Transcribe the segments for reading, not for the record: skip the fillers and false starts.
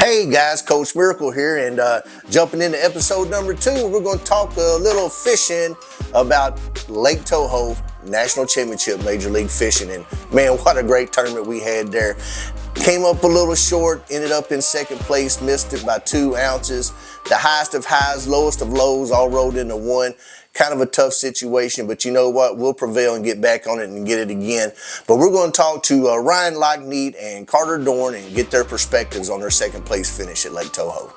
Hey guys, Coach Miracle here, and jumping into episode number 2, we're going to talk a little fishing about Lake Toho National Championship Major League Fishing. And man, what a great tournament we had there. Came up a little short, ended up in second place, missed it by 2 ounces. The highest of highs, lowest of lows, all rolled into one. Kind of a tough situation, but you know what? We'll prevail and get back on it and get it again. But we're going to talk to Ryan Lachniet and Carter Doren and get their perspectives on their second place finish at Lake Toho.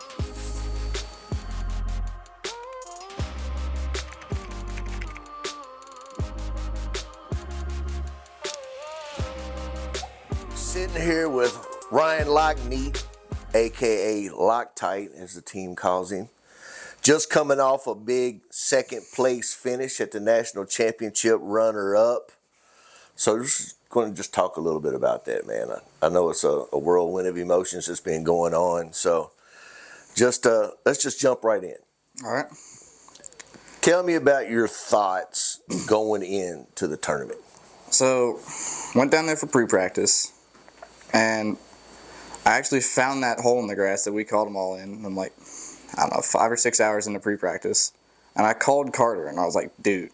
Sitting here with Ryan Lachniet, aka Loctite, as the team calls him. Just coming off a big second place finish at the National Championship, runner-up. So just going to just talk a little bit about that, man. I know it's a whirlwind of emotions that's been going on. So just let's just jump right in. All right. Tell me about your thoughts going into the tournament. So went down there for pre-practice, and I actually found that hole in the grass that we called them all in. I'm like, I don't know, 5 or 6 hours into pre-practice, and I called Carter, and I was like, dude,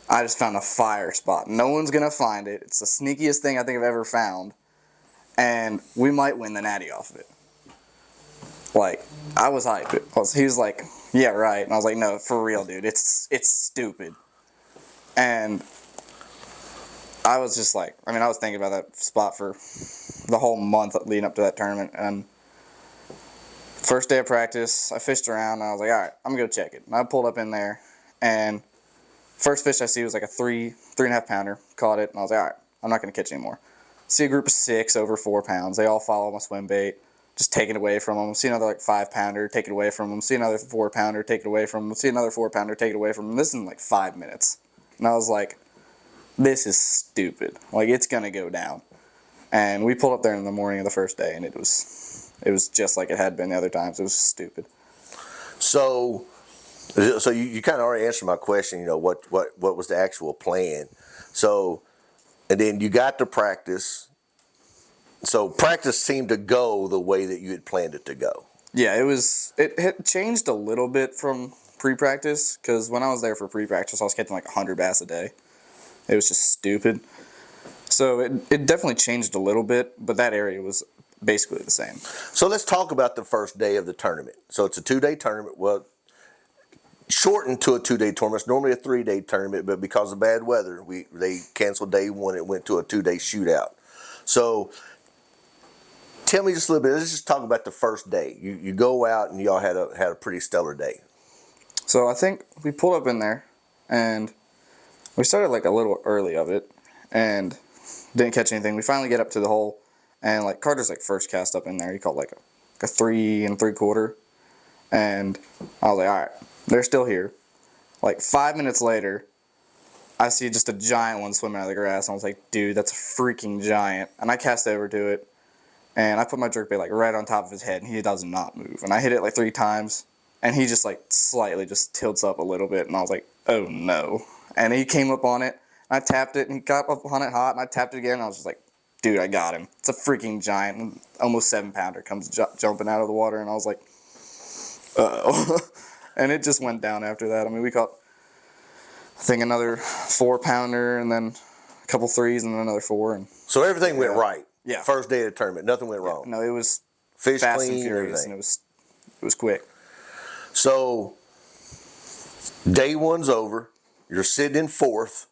I just found a fire spot. No one's going to find it. It's the sneakiest thing I think I've ever found, and we might win the natty off of it. Like, I was hyped. He was like, yeah, right. And I was like, no, for real, dude. It's stupid. And I was just like, I was thinking about that spot for the whole month leading up to that tournament, and first day of practice, I fished around, and I was like, all right, I'm going to go check it. And I pulled up in there, and first fish I see was like a 3.5 pounder. Caught it, and I was like, all right, I'm not going to catch anymore. See a group of 6 over 4 pounds. They all follow my swim bait, just take it away from them. See another like 5 pounder, take it away from them. See another 4 pounder, take it away from them. See another 4 pounder, take it away from them. This is in like 5 minutes. And I was like, this is stupid. Like, it's going to go down. And we pulled up there in the morning of the first day, and it was just like it had been the other times. It was stupid. So you kind of already answered my question, you know, what was the actual plan. So, and then you got to practice. So practice seemed to go the way that you had planned it to go. Yeah, it had changed a little bit from pre-practice, because when I was there for pre-practice, I was catching like 100 bass a day. It was just stupid. So it definitely changed a little bit, but that area was basically the same. So let's talk about the first day of the tournament. So it's a 2-day tournament. Well, shortened to a 2-day tournament. It's normally a 3-day tournament, but because of bad weather, they canceled day 1. It went to a 2-day shootout. So tell me just a little bit. Let's just talk about the first day. You go out and y'all had a pretty stellar day. So I think we pulled up in there, and we started like a little early of it, and didn't catch anything. We finally get up to the hole, and like Carter's like first cast up in there. He caught like a 3 3/4, and I was like, all right, they're still here. Like 5 minutes later, I see just a giant one swimming out of the grass, and I was like, dude, that's a freaking giant. And I cast over to it, and I put my jerkbait like right on top of his head, and he does not move. And I hit it like 3 times, and he just like slightly just tilts up a little bit, and I was like, oh no. And he came up on it, and I tapped it, and he got up on it hot, and I tapped it again, and I was just like, dude, I got him. It's a freaking giant. And almost 7 pounder comes jumping out of the water, and I was like, uh-oh. And it just went down after that. We caught, I think, another 4 pounder, and then a couple 3s, and then another 4. And so everything went right. Yeah. First day of the tournament, nothing went wrong. No, it was fish fast clean, and furious, everything. and it was quick. So day 1's over. You're sitting in 4th.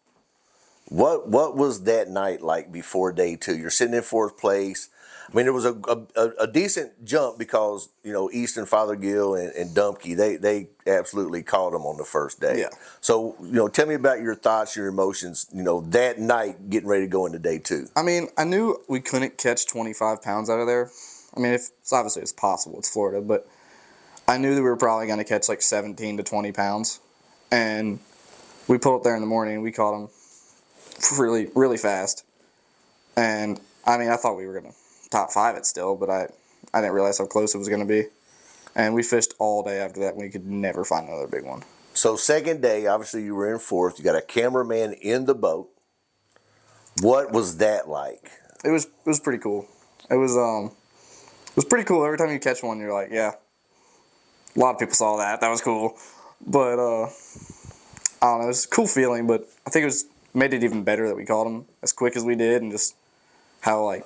What was that night like before day 2? You're sitting in 4th place. There was a decent jump because, you know, Easton, Fothergill, and Dumpke, they absolutely caught them on the first day. Yeah. So, you know, tell me about your thoughts, your emotions, you know, that night getting ready to go into day 2. I knew we couldn't catch 25 pounds out of there. Obviously it's possible. It's Florida, but I knew that we were probably going to catch like 17 to 20 pounds. And we pulled up there in the morning, and we caught them really, really fast. And, I thought we were going to top 5 it still, but I didn't realize how close it was going to be. And we fished all day after that, and we could never find another big one. So second day, obviously you were in 4th. You got a cameraman in the boat. What was that like? It was pretty cool. It was It was pretty cool. Every time you catch one, you're like, yeah. A lot of people saw that. That was cool. But, I don't know. It was a cool feeling, but I think made it even better that we caught them as quick as we did and just how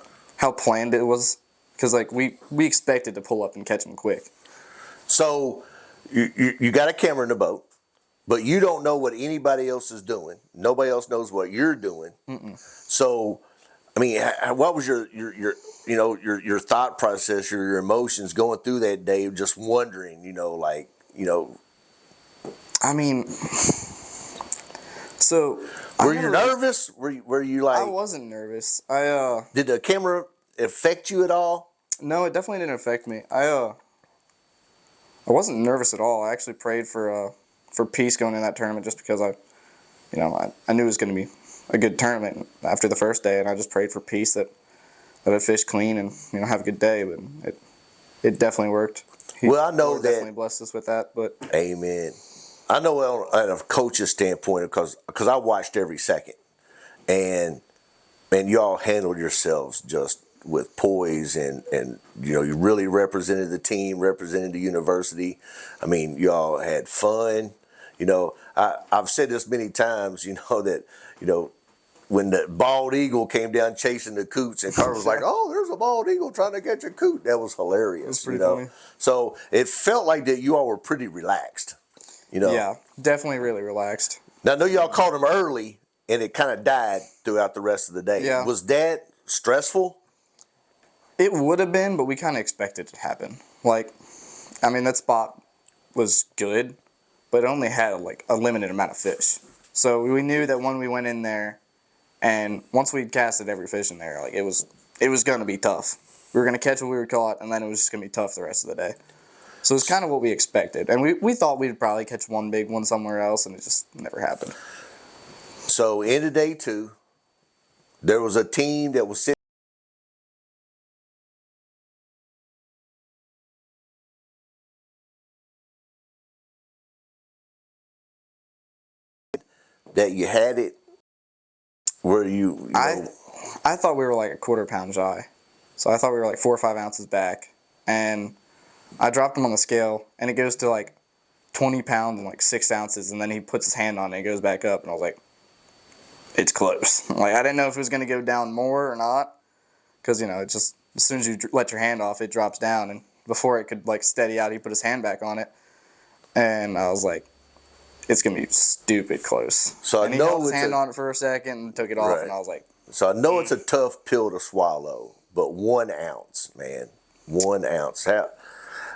planned it was. Because, we expected to pull up and catch them quick. So you got a camera in the boat, but you don't know what anybody else is doing. Nobody else knows what you're doing. Mm-mm. So, I mean, what was your thought process, your emotions going through that day, just wondering, I mean, so were you nervous? Were you like? I wasn't nervous. Did the camera affect you at all? No, it definitely didn't affect me. I wasn't nervous at all. I actually prayed for peace going in that tournament just because I knew it was going to be a good tournament after the first day, and I just prayed for peace that I fish clean and have a good day. But it definitely worked. Well, I know Lord that definitely blessed us with that. But amen. I know at a coach's standpoint because I watched every second, and y'all handled yourselves just with poise and you really represented the team, represented the university. I mean, y'all had fun. I've said this many times. That when the bald eagle came down chasing the coots, and Carter was like, "Oh, there's a bald eagle trying to catch a coot." That was hilarious. That's pretty funny. So it felt like that you all were pretty relaxed. Yeah, definitely really relaxed. Now I know y'all caught them early, and it kind of died throughout the rest of the day. Yeah. Was that stressful? It would have been, but we kind of expected it to happen. That spot was good, but it only had a limited amount of fish. So we knew that when we went in there, and once we'd casted every fish in there, it was going to be tough. We were going to catch what we were caught, and then it was just going to be tough the rest of the day. So it's kind of what we expected. And we thought we'd probably catch one big one somewhere else, and it just never happened. So into day 2, there was a team that was sitting that you had it. Were you I thought we were a quarter pound shy. So I thought we were 4 or 5 ounces back. And I dropped him on the scale, and it goes to 20 pounds and 6 ounces, and then he puts his hand on it and it goes back up, and I was like, it's close. I didn't know if it was going to go down more or not, because, it just, as soon as you let your hand off, it drops down, and before it could steady out, he put his hand back on it, and I was like, it's going to be stupid close. So and he held his hand on it for a second and took it off, right. And I was like... So I know it's a tough pill to swallow, but 1 ounce, man. 1 ounce.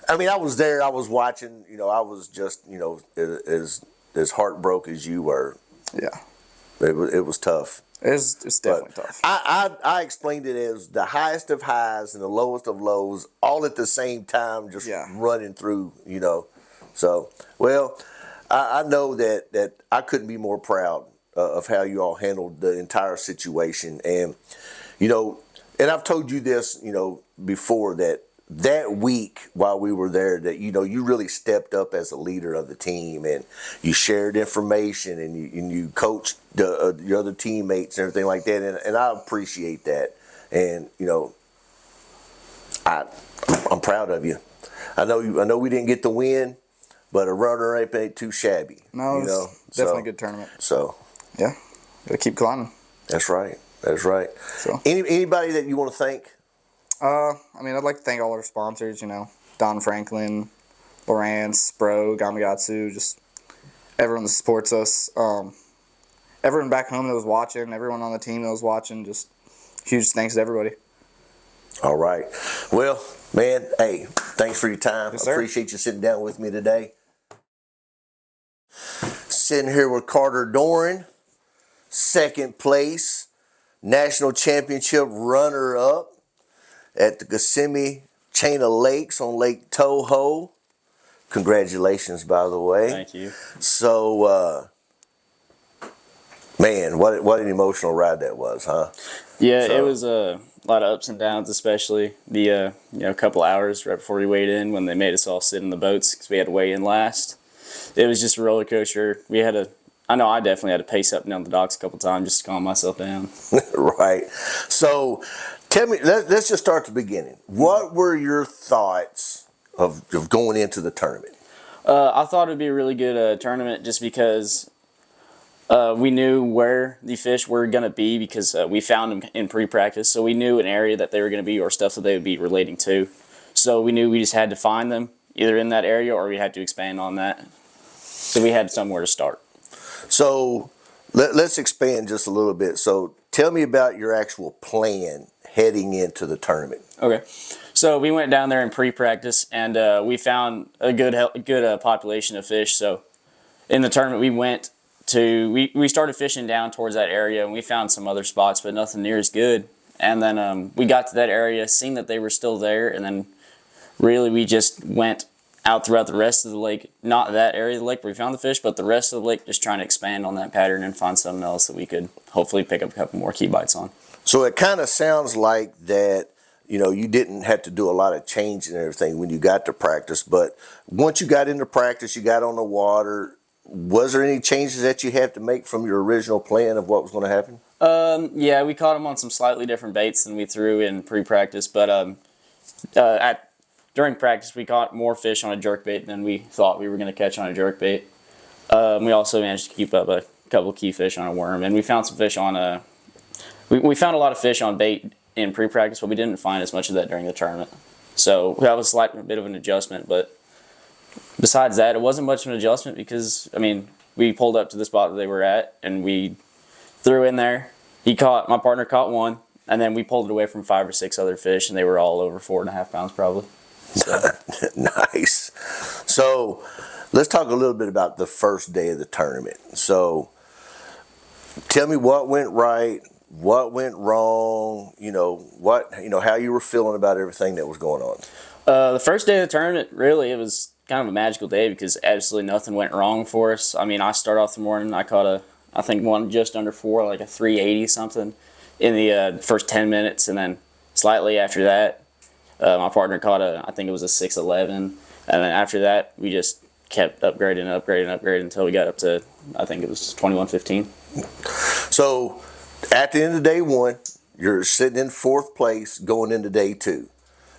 I was there, I was watching, I was just, as heartbroken as you were. Yeah. It was tough. It's definitely tough. I explained it as the highest of highs and the lowest of lows, all at the same time, just running through, So, well, I know that I couldn't be more proud of how you all handled the entire situation. And, and I've told you this, before that week while we were there, that you really stepped up as a leader of the team, and you shared information, and you coached your other teammates and everything like that, and I appreciate that. And I'm proud of you. I know we didn't get the win, but a runner ain't too shabby. No, it was definitely a good tournament. So yeah, gotta keep climbing. That's right. So anybody that you want to thank? I'd like to thank all our sponsors, Don Franklin, Lawrence, Spro, Gamigatsu, just everyone that supports us. Everyone back home that was watching, everyone on the team that was watching, just huge thanks to everybody. All right. Well, man, hey, thanks for your time. Yes, I appreciate you sitting down with me today. Sitting here with Carter Doren, 2nd place, National Championship runner-up at the Kissimmee Chain of Lakes on Lake Toho. Congratulations, by the way. Thank you. So, man, what an emotional ride that was, huh? Yeah, it was a lot of ups and downs, especially the couple hours right before we weighed in when they made us all sit in the boats because we had to weigh in last. It was just a roller coaster. I know I definitely had to pace up and down the docks a couple times just to calm myself down. Right. So, Tell me, let's just start at the beginning. What were your thoughts of going into the tournament? I thought it would be a really good tournament just because we knew where the fish were going to be because we found them in pre-practice. So we knew an area that they were going to be or stuff that they would be relating to. So we knew we just had to find them either in that area or we had to expand on that. So we had somewhere to start. So let's expand just a little bit. So tell me about your actual plan heading into the tournament. Okay. So we went down there in pre-practice and we found a good population of fish. So in the tournament we started fishing down towards that area and we found some other spots, but nothing near as good. And then we got to that area, seen that they were still there, and then really we just went out throughout the rest of the lake, not that area of the lake where we found the fish, but the rest of the lake, just trying to expand on that pattern and find something else that we could hopefully pick up a couple more key bites on. So it kind of sounds like that, you didn't have to do a lot of changing and everything when you got to practice, but once you got into practice, you got on the water, was there any changes that you had to make from your original plan of what was going to happen? Yeah, we caught them on some slightly different baits than we threw in pre-practice, but during practice we caught more fish on a jerkbait than we thought we were going to catch on a jerkbait. We also managed to keep up a couple of key fish on a worm, and we found some fish on we found a lot of fish on bait in pre-practice, but we didn't find as much of that during the tournament. So that was a bit of an adjustment, but besides that, it wasn't much of an adjustment because, we pulled up to the spot that they were at, and we threw in there. My partner caught one, and then we pulled it away from 5 or 6 other fish, and they were all over 4.5 pounds probably. So. Nice. So let's talk a little bit about the first day of the tournament. So tell me what went right, what went wrong, how you were feeling about everything that was going on. The first day of the tournament, really, it was kind of a magical day because absolutely nothing went wrong for us. I started off the morning, I caught one just under 4, like a 380 something in the first 10 minutes, and then slightly after that, my partner caught I think it was a 611, and then after that, we just kept upgrading until we got up to, I think it was 2115. So at the end of day 1, you're sitting in 4th place going into day 2.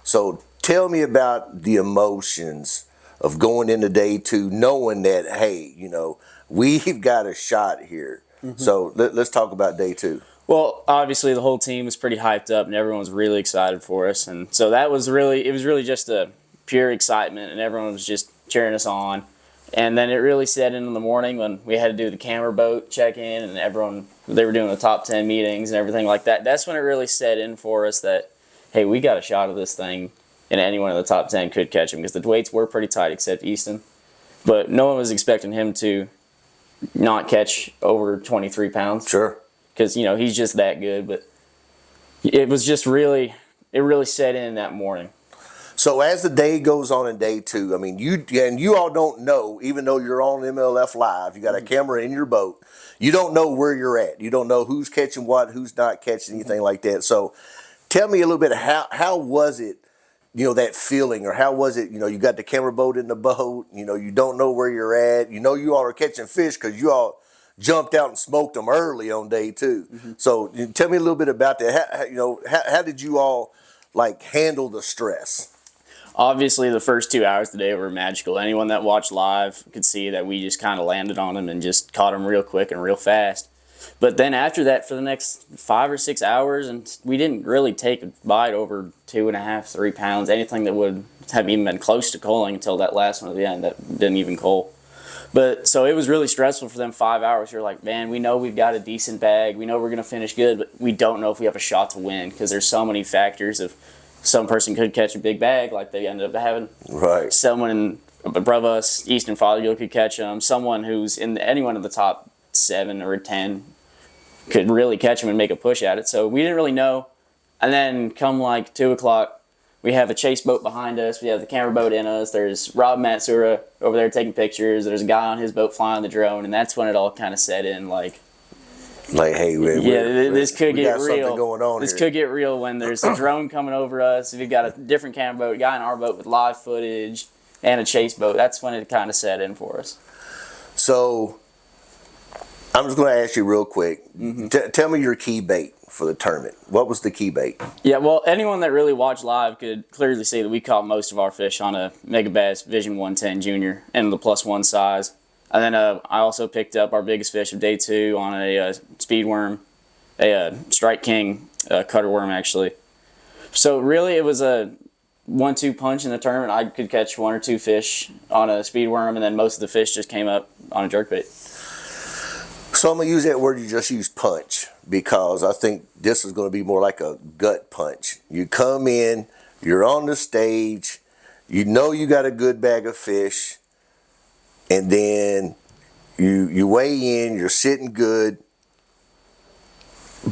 So tell me about the emotions of going into day 2, knowing that, hey, we've got a shot here. Mm-hmm. So let's talk about day 2. Well, obviously the whole team was pretty hyped up and everyone was really excited for us. And so it was really just a pure excitement and everyone was just cheering us on. And then it really set in the morning when we had to do the camera boat check-in and they were doing the top 10 meetings and everything like that. That's when it really set in for us that, hey, we got a shot of this thing and anyone in the top 10 could catch him because the weights were pretty tight except Easton. But no one was expecting him to not catch over 23 pounds. Sure. Because, he's just that good. But it really set in that morning. So as the day goes on in day 2, you all don't know, even though you're on MLF Live, you got a camera in your boat, you don't know where you're at. You don't know who's catching what, who's not catching anything like that. So tell me a little bit, how was it, that feeling, or how was it, you got the camera boat in the boat, you don't know where you're at, you all are catching fish because you all jumped out and smoked them early on day 2. Mm-hmm. So tell me a little bit about that. How did you all handle the stress? Obviously, the first 2 hours of the day were magical. Anyone that watched live could see that we just kind of landed on them and just caught them real quick and real fast. But then after that, for the next 5 or 6 hours, and we didn't really take a bite over 2.5, 3 pounds, anything that would have even been close to culling until that last one at the end that didn't even cull. But so it was really stressful for them 5 hours. You're like, man, we know we've got a decent bag. We know we're going to finish good, but we don't know if we have a shot to win because there's so many factors of some person could catch a big bag like they ended up having. Right. Someone above us, Easton Fothergill, could catch them. Someone who's anyone in the top 7 or 10 could really catch them and make a push at it. So we didn't really know. And then come 2 o'clock, we have a chase boat behind us. We have the camera boat in us. There's Rob Matsura over there taking pictures. There's a guy on his boat flying the drone. And that's when it all kind of set in hey, this could get real. Going on this here. Could get real when there's a drone coming over us. If you've got a different camera boat, a guy in our boat with live footage, and a chase boat, that's when it kind of set in for us. So I'm just going to ask you real quick. Tell me your key bait for the tournament. What was the key bait? Yeah, well, anyone that really watched live could clearly see that we caught most of our fish on a Mega Bass Vision 110 Junior in the +1 size. And then I also picked up our biggest fish of day 2 on a speed worm, a Strike King cutter worm, actually. So really, it was a 1-2 punch in the tournament. I could catch 1 or 2 fish on a speed worm, and then most of the fish just came up on a jerkbait. So I'm going to use that word you just used, punch, because I think this is going to be more like a gut punch. You come in, you're on the stage, you know you got a good bag of fish, and then you weigh in, you're sitting good,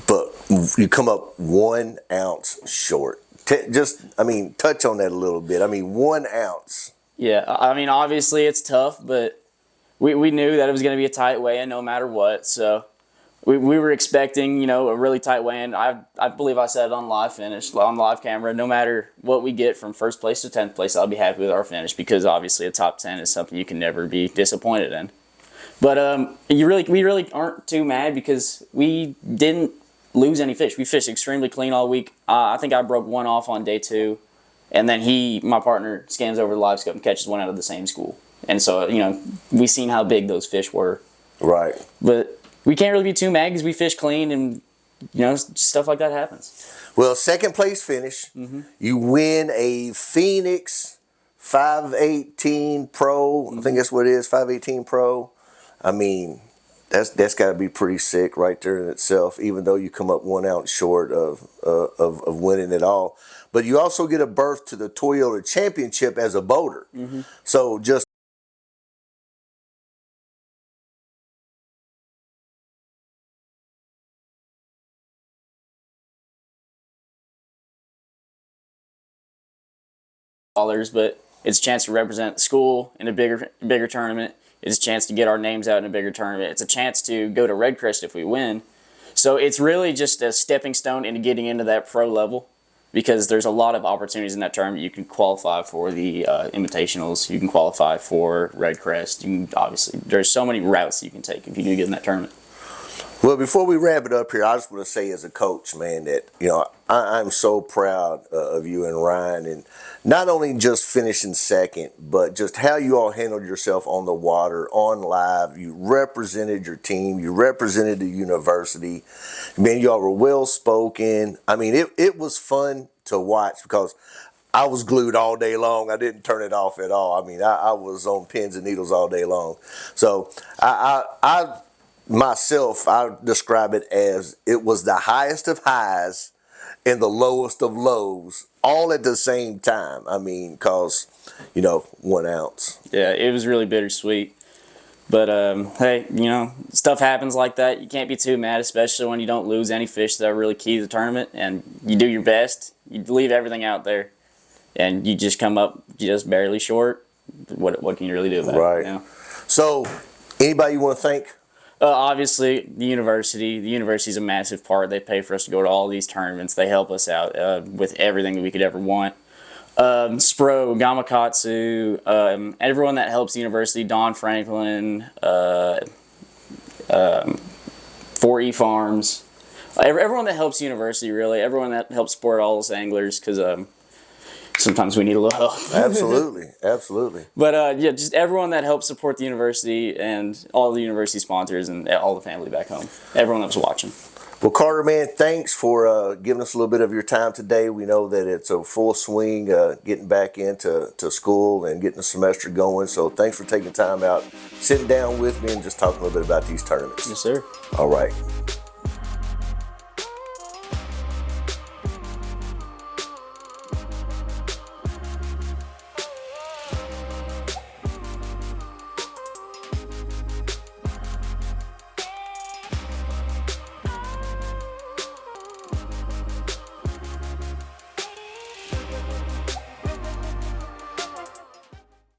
but you come up 1 ounce short. Touch on that a little bit. 1 ounce. Yeah, I mean, obviously it's tough, but we knew that it was going to be a tight weigh-in no matter what. So we were expecting, a really tight weigh-in. I believe I said it on live camera. No matter what we get from first place to 10th place, I'll be happy with our finish, because obviously a top 10 is something you can never be disappointed in. But we really aren't too mad, because we didn't lose any fish. We fished extremely clean all week. I think I broke 1 off on day 2, and then my partner, scans over the live scope and catches 1 out of the same school. And so, we seen how big those fish were. Right. But we can't really be too mad, because we fish clean, and, stuff like that happens. Well, second place finish. You win a Phoenix 518 Pro. I think that's what it is, 518 Pro. That's got to be pretty sick right there in itself, even though you come up 1 ounce short of winning it all. But you also get a berth to the Toyota Championship as a boater. So just but it's a chance to represent the school in a bigger tournament. It's a chance to get our names out in a bigger tournament. It's a chance to go to Red Crest if we win. So it's really just a stepping stone into getting into that pro level, because there's a lot of opportunities in that tournament. You can qualify for the invitationals. You can qualify for Red Crest. There's so many routes you can take if you do get in that tournament. Well, before we wrap it up here, I just want to say as a coach, man, that, I'm so proud of you and Ryan, and not only just finishing second, but just how you all handled yourself on the water, on live. You represented your team. You represented the university. Man, y'all were well-spoken. It was fun to watch, because I was glued all day long. I didn't turn it off at all. I was on pins and needles all day long. So myself, I describe it as it was the highest of highs and the lowest of lows all at the same time. Because, 1 ounce. Yeah, it was really bittersweet. But, hey, stuff happens like that. You can't be too mad, especially when you don't lose any fish that are really key to the tournament, and you do your best. You leave everything out there, and you just come up just barely short. What can you really do about it? Right. So, anybody you want to thank? Obviously, the university. The university is a massive part. They pay for us to go to all these tournaments. They help us out with everything that we could ever want. Spro, Gamakatsu, everyone that helps the university, Don Franklin, 4E Farms, everyone that helps the university, really. Everyone that helps support all us anglers, because sometimes we need a little help. Absolutely. But just everyone that helps support the university, and all the university sponsors, and all the family back home. Everyone that was watching. Well, Carter, man, thanks for giving us a little bit of your time today. We know that it's a full swing getting back into school and getting the semester going. So thanks for taking time out, sitting down with me, and just talking a little bit about these tournaments. Yes, sir. All right.